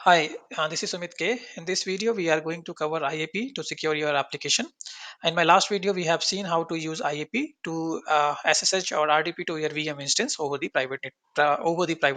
Hi, this is Sumit K. In this video, we are going to cover IAP to secure your application. In my last video, we have seen how to use IAP to SSH or RDP to your VM instance over the private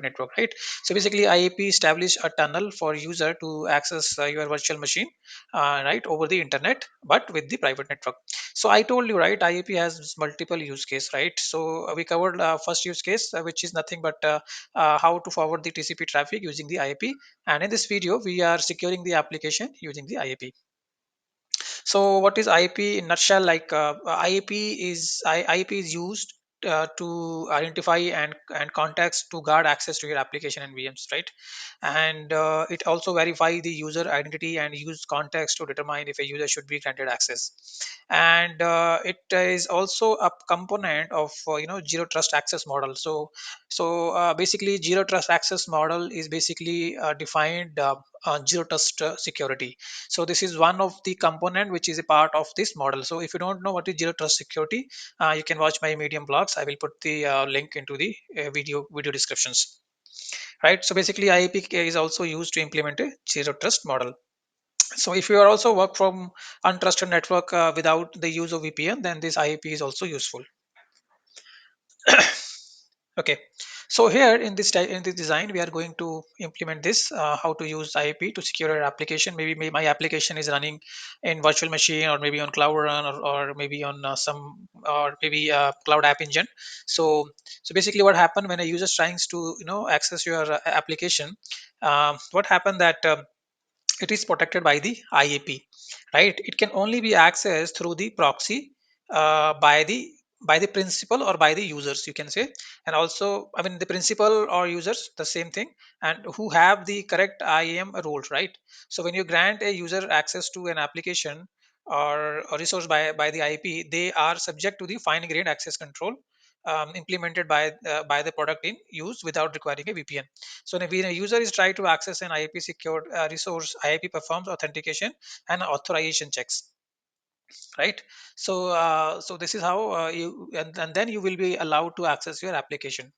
network, right? So basically, IAP established a tunnel for user to access your virtual machine, right, over the internet, but with the private network. So I told you, right, IAP has multiple use case, right? So we covered first use case, which is nothing but how to forward the TCP traffic using the IAP, and in this video, we are securing the application using the IAP. So what is IAP in nutshell? IAP is used to identify and context to guard access to your application and VMs, right? And it also verify the user identity and use context to determine if a user should be granted access. And it is also a component of zero trust access model. So basically, zero trust access model is basically defined zero trust security. So this is one of the component which is a part of this model. So if you don't know what is zero trust security, you can watch my Medium blogs. I will put the link into the video descriptions. Right. So basically, IAP is also used to implement a zero trust model. So if you are also work from untrusted network without the use of VPN, then this IAP is also useful. Okay, so here in in this design, we are going to implement this how to use IAP to secure your application. Maybe my application is running in virtual machine, or maybe on Cloud Run, or maybe on some, or maybe Cloud App Engine. So basically, what happened when a user tries to access your application? What happened that it is protected by the IAP, right? It can only be accessed through the proxy by the principal or by the users, you can say. And also, I mean, the principal or users, the same thing, and who have the correct IAM rules, right? So when you grant a user access to an application or a resource by the IP, they are subject to the fine-grained access control implemented by the product in use without requiring a VPN. So when a user is trying to access an IAP secured resource, IAP performs authentication and authorization checks, right? So this is how and then you will be allowed to access your application.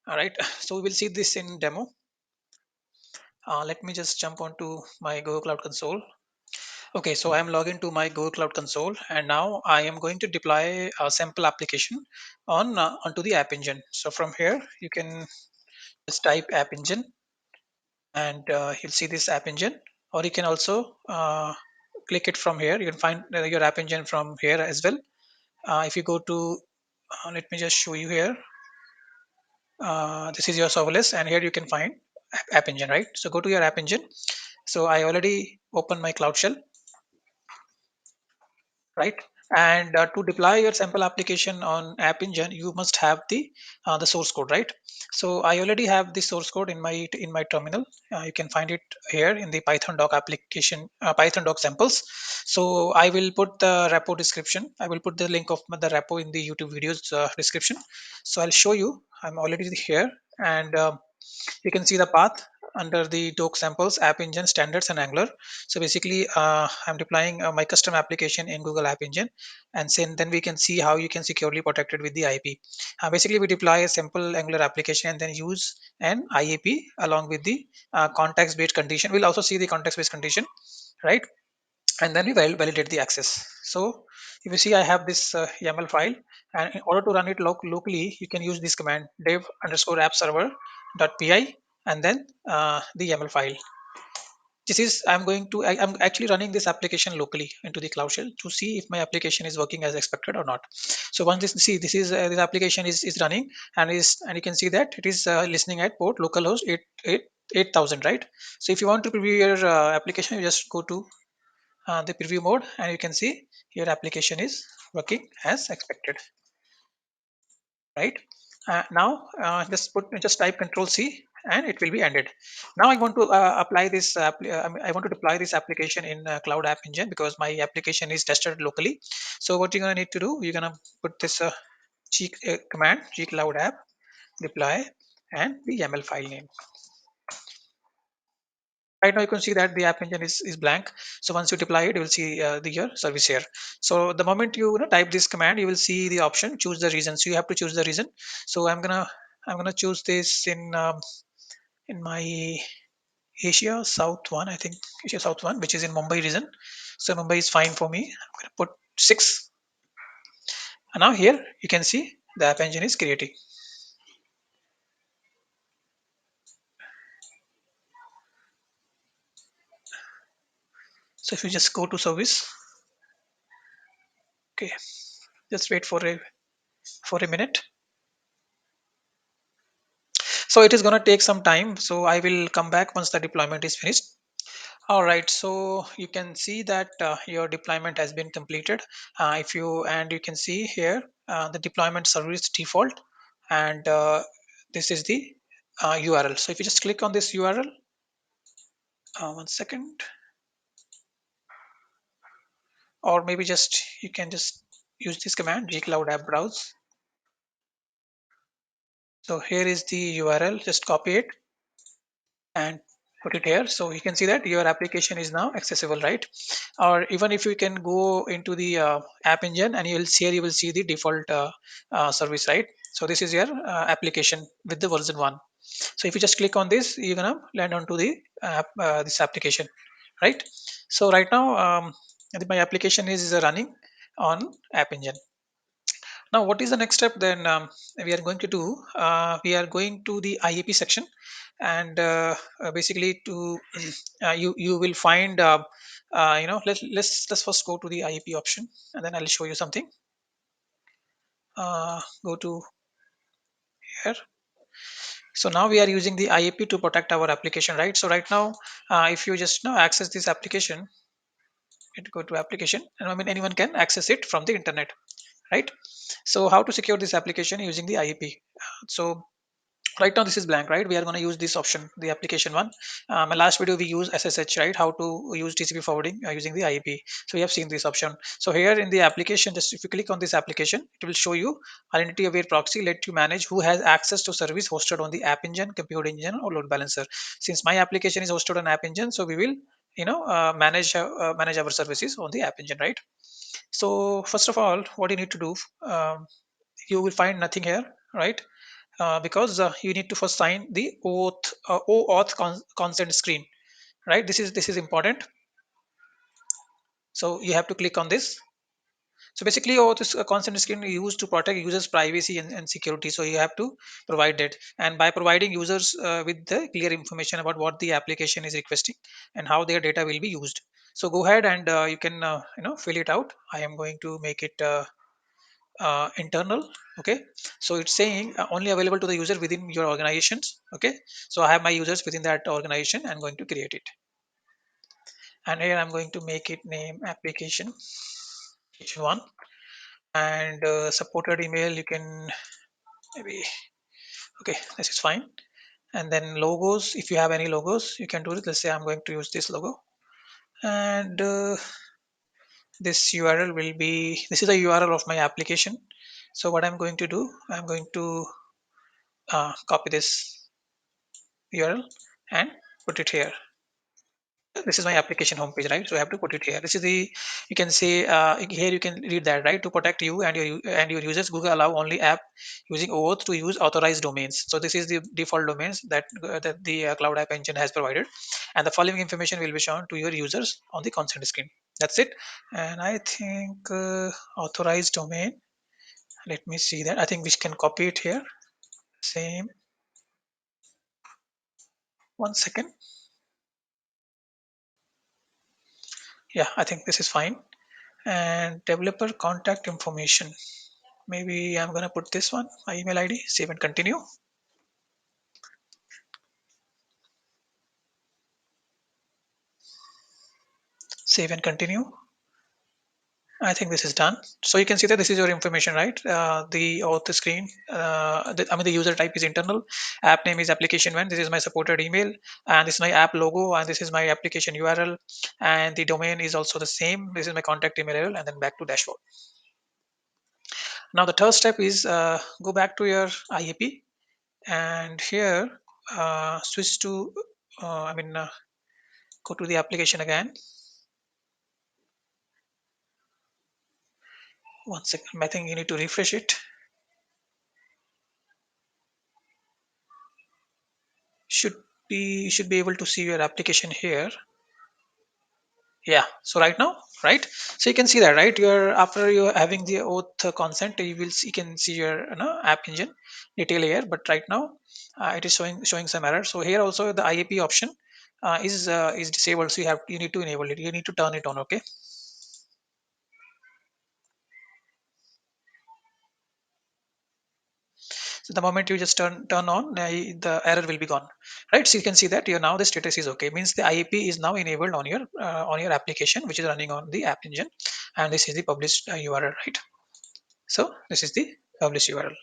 All right. So we will see this in demo. Let me just jump onto my Google Cloud Console. Okay, so I'm logged into my Google Cloud Console, and now I am going to deploy a sample application onto the App Engine. So from here, you can just type App Engine, and you'll see this App Engine. Or you can also click it from here. You can find your App Engine from here as well. If you go to, let me just show you here. This is your serverless, and here you can find App Engine, right? So go to your App Engine. So I already opened my Cloud Shell, right? And to deploy your sample application on App Engine, you must have the source code, right? So I already have the source code in my terminal. You can find it here in the Python doc application, Python doc samples. So I will put the repo description. I will put the link of the repo in the YouTube videos description. So I'll show you. I'm already here, and you can see the path under the doc samples, App Engine, standards, and Angular. So basically, I'm deploying my custom application in Google App Engine, and then we can see how you can securely protect it with the IP. Basically, we deploy a simple Angular application and then use an IAP along with the context-based condition. We'll also see the context-based condition, right? And then we validate the access. So if you see, I have this YAML file, and in order to run it locally, you can use this command dev underscore app server dot pi, and then the YAML file. This is I'm actually running this application locally into the Cloud Shell to see if my application is working as expected or not. So once this is this application is running, and you can see that it is listening at port localhost 8000, right? So if you want to preview your application, you just go to the preview mode, and you can see your application is working as expected, right? Just type Control C, and it will be ended. Now I want to apply this. I want to deploy this application in Cloud App Engine because my application is tested locally. So what you're gonna need to do, you're gonna put this command gcloud app deploy and the YAML file name. Right now you can see that the App Engine is blank. So once you deploy it, you will see your service here. So the moment you type this command, you will see the option choose the region. So you have to choose the region. So I'm gonna choose this in my Asia South 1, I think Asia South 1, which is in Mumbai region. So Mumbai is fine for me. I'm going to put 6. And now here you can see the app engine is creating. So if you just go to service, okay, just wait for a minute. So it is going to take some time. So I will come back once the deployment is finished. All right, so you can see that your deployment has been completed. If you and you can see here the deployment service default, and this is the URL. So if you just click on this URL, one second, or maybe just you can just use this command gcloud app browse. So here is the URL. Just copy it and put it here, so you can see that your application is now accessible, right? Or even if you can go into the app engine, and you will see the default service, right? So this is your application with the version 1. So if you just click on this, you're gonna land onto the this application, right? So right now my application is running on app engine. Now, what is the next step then? We are going to do, we are going to the IAP section, and basically to you will find let's first go to the IAP option, and then I'll show you something. Go to here. So now we are using the IAP to protect our application, right? So right now, if you just now access this application, it go to application, and I mean anyone can access it from the internet, right? So how to secure this application using the IAP? So right now this is blank, right? We are going to use this option, the application one. My last video we use SSH, right? How to use TCP forwarding using the IP. So we have seen this option. So here in the application, just if you click on this application, it will show you Identity Aware Proxy, let you manage who has access to service hosted on the app engine, compute engine, or load balancer. Since my application is hosted on app engine, so we will manage our services on the app engine, right? So first of all, what you need to do, you will find nothing here, right? Because you need to first sign the consent screen, right? This is important. So you have to click on this. So basically OAuth is a consent screen used to protect users privacy and security, so you have to provide it, and by providing users with the clear information about what the application is requesting and how their data will be used. So go ahead and you can fill it out. I am going to make it internal. Okay, so it's saying only available to the user within your organizations. Okay, so I have my users within that organization. I'm going to create it, and here I'm going to make it name application one, and supported email you can maybe. Okay, this is fine. And then logos, if you have any logos you can do it. Let's say I'm going to use this logo, and this URL will be, this is the URL of my application. So what I'm going to do, I'm going to copy this URL and put it here. This is my application homepage, right? So I have to put it here. This is the, you can say here you can read that, right? To protect you and your users, Google allow only app using OAuth to use authorized domains. So this is the default domains that the cloud app engine has provided, and the following information will be shown to your users on the consent screen. That's it. And I think authorized domain. Let me see that. I think we can copy it here. Same. One second. Yeah, I think this is fine. And developer contact information, maybe I'm gonna put this one, my email ID. Save and continue. Save and continue. I think this is done. So you can see that this is your information, right? The auth screen, the user type is internal, app name is application one, this is my supported email, and this is my app logo, and this is my application URL, and the domain is also the same. This is my contact email, and then back to dashboard. Now the third step is go back to your IAP, and here switch to go to the application again. One second, I think you need to refresh it. Should you should be able to see your application here. Yeah, so right now, right, so you can see that, right, you're after you're having the auth consent, you will see, you can see your, app engine detail here, but right now it is showing some error. So here also the IAP option is disabled, so you need to enable it, you need to turn it on. Okay, so the moment you just turn on, the error will be gone, right? So you can see that now the status is okay, means the IAP is now enabled on your application which is running on the app engine, and this is the published URL, right? So this is the published URL.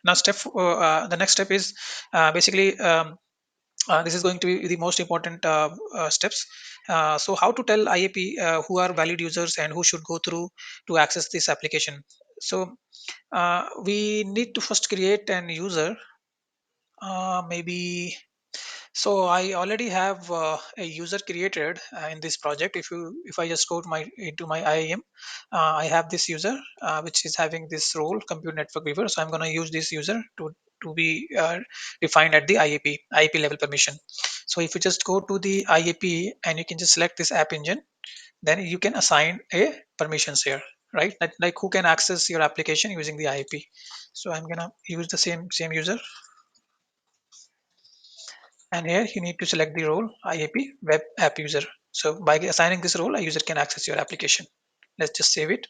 Now the next step is basically this is going to be the most important steps. So how to tell IAP who are valid users and who should go through to access this application. So we need to first create an user, maybe. So I already have a user created in this project. If I just go to my into my IAM, I have this user which is having this role, compute network viewer. So I'm going to use this user to be defined at the IAP level permission. So if you just go to the IAP and you can just select this app engine, then you can assign a permissions here, right? Like who can access your application using the IAP. So I'm gonna use the same user, and here you need to select the role IAP web app user. So by assigning this role, a user can access your application. Let's just save it.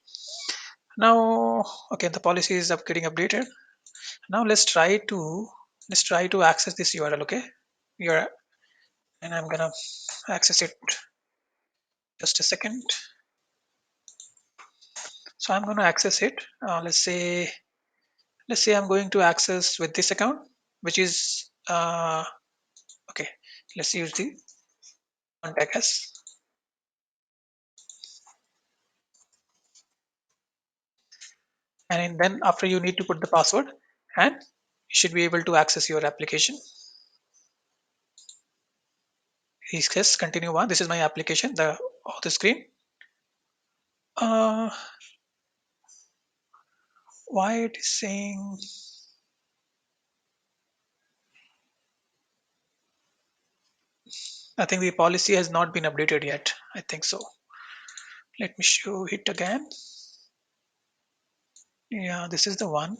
Now, okay, the policy is getting updated. Now let's try to access this URL. Okay, URL, and I'm gonna access it. Just a second. So I'm gonna access it. Let's say I'm going to access with this account, which is okay. Let's use the contact us, and then after you need to put the password, and you should be able to access your application. He says continue on. This is my application, the auto screen. Uh, why it is saying? I think the policy has not been updated yet. I think so. Let me show it again. Yeah, this is the one.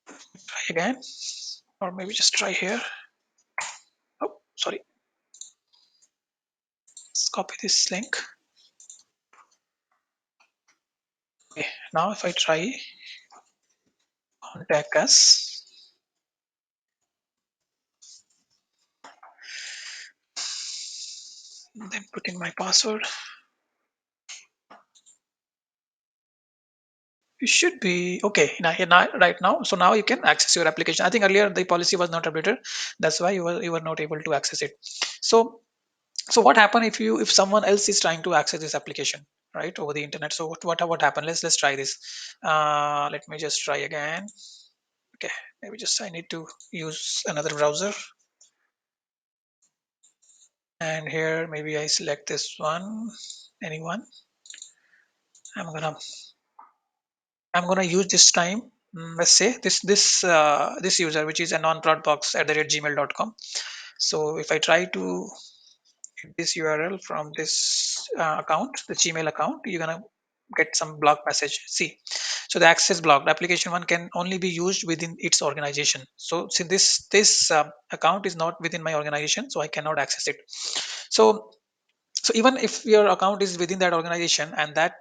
Try again, or maybe just try here. Oh, sorry. Let's copy this link. Okay, now if I try contact us, then put in my password. You should be okay now, right now. So now you can access your application. I think earlier the policy was not updated. That's why you were not able to access it. So what happen if someone else is trying to access this application, right, over the internet? So what happened? Let's try this. Let me just try again. Okay, maybe just I need to use another browser, and here maybe I select this one. Anyone? I'm gonna I'm gonna use this time. Let's say this user, which is a non-prod at gmail.com. So if I try to hit this URL from this account, the Gmail account, you're gonna get some block message. See, so the access blocked. Application one can only be used within its organization. So since this account is not within my organization, so I cannot access it. So even if your account is within that organization, and that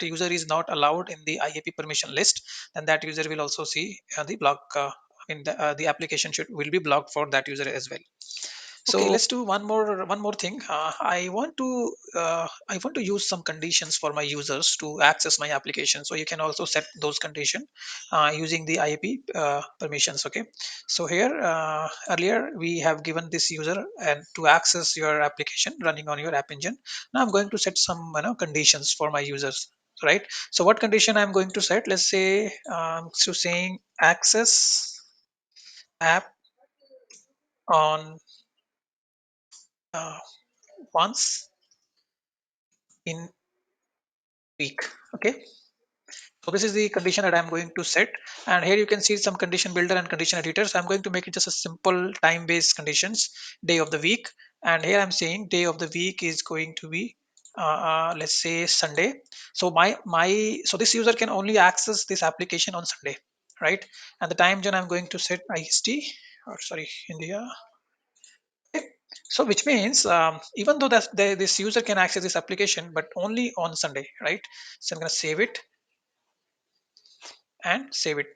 user is not allowed in the IAP permission list, then that user will also see the block. The application will be blocked for that user as well. Okay, So let's do one more thing. I want to use some conditions for my users to access my application. So you can also set those conditions using the IAP permissions. Okay, so here earlier we have given this user and to access your application running on your app engine. Now I'm going to set some conditions for my users. Right. So what condition I'm going to set? Let's say so saying access app on uh, once in week. Okay, So this is the condition that I'm going to set, and here you can see some condition builder and condition editor. So I'm going to make it just a simple time-based conditions, day of the week, and here I'm saying day of the week is going to be let's say Sunday. So so this user can only access this application on Sunday, right? And the time zone I'm going to set IST, or sorry, India. Okay. So which means even though this user can access this application, but only on Sunday, right? So I'm going to save it and save it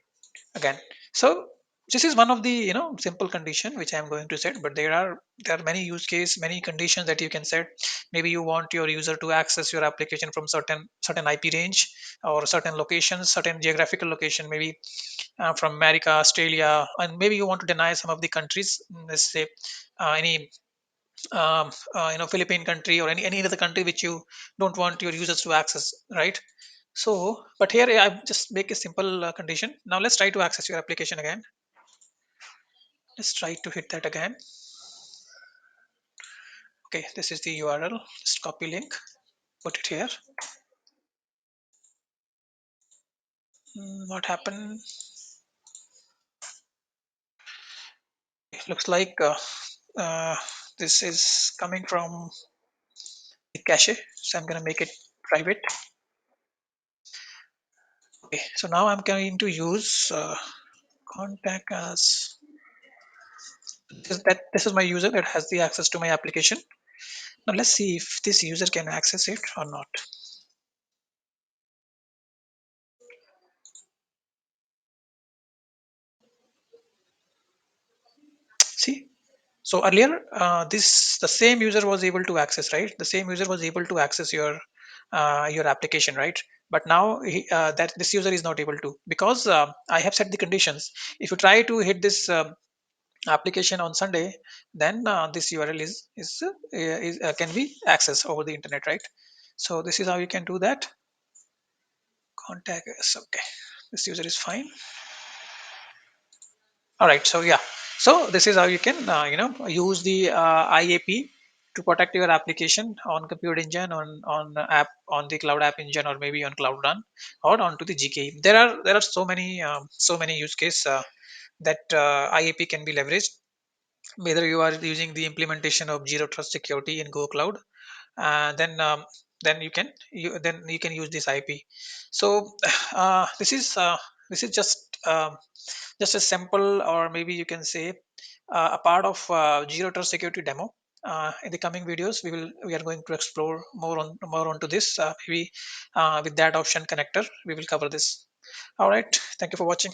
again. So this is one of the simple condition which I'm going to set, but there are many use case, many conditions that you can set. Maybe you want your user to access your application from certain IP range, or certain locations, certain geographical location, maybe from America, Australia, and maybe you want to deny some of the countries. Let's say any Philippine country, or any other country which you don't want your users to access, right? So, but here I just make a simple condition. Now let's try to access your application again. Let's try to hit that again. Okay, this is the URL. Just copy link, put it here. What happened? It looks like uh, this is coming from the cache, so I'm gonna make it private. Okay, so now I'm going to use contact as this is my user that has the access to my application. Now let's see if this user can access it or not. See, so earlier, this the same user was able to access, right? The same user was able to access your application, right? But now that this user is not able to, because I have set the conditions. If you try to hit this application on Sunday, then this URL can be accessed over the internet, right? So this is how you can do that. Contact us. Okay, this user is fine. All right, so yeah, so this is how you can use the IAP to protect your application on Compute Engine, on app, on the Cloud App Engine, or maybe on Cloud Run, or onto the GKE. There are so many use case that IAP can be leveraged. Whether you are using the implementation of Zero Trust Security in Go Cloud, uh, then um, then you can use this IP. So this is just a sample, or maybe you can say a part of Zero Trust Security demo. In the coming videos, we are going to explore more onto this. Maybe with that option connector, we will cover this. All right. Thank you for watching.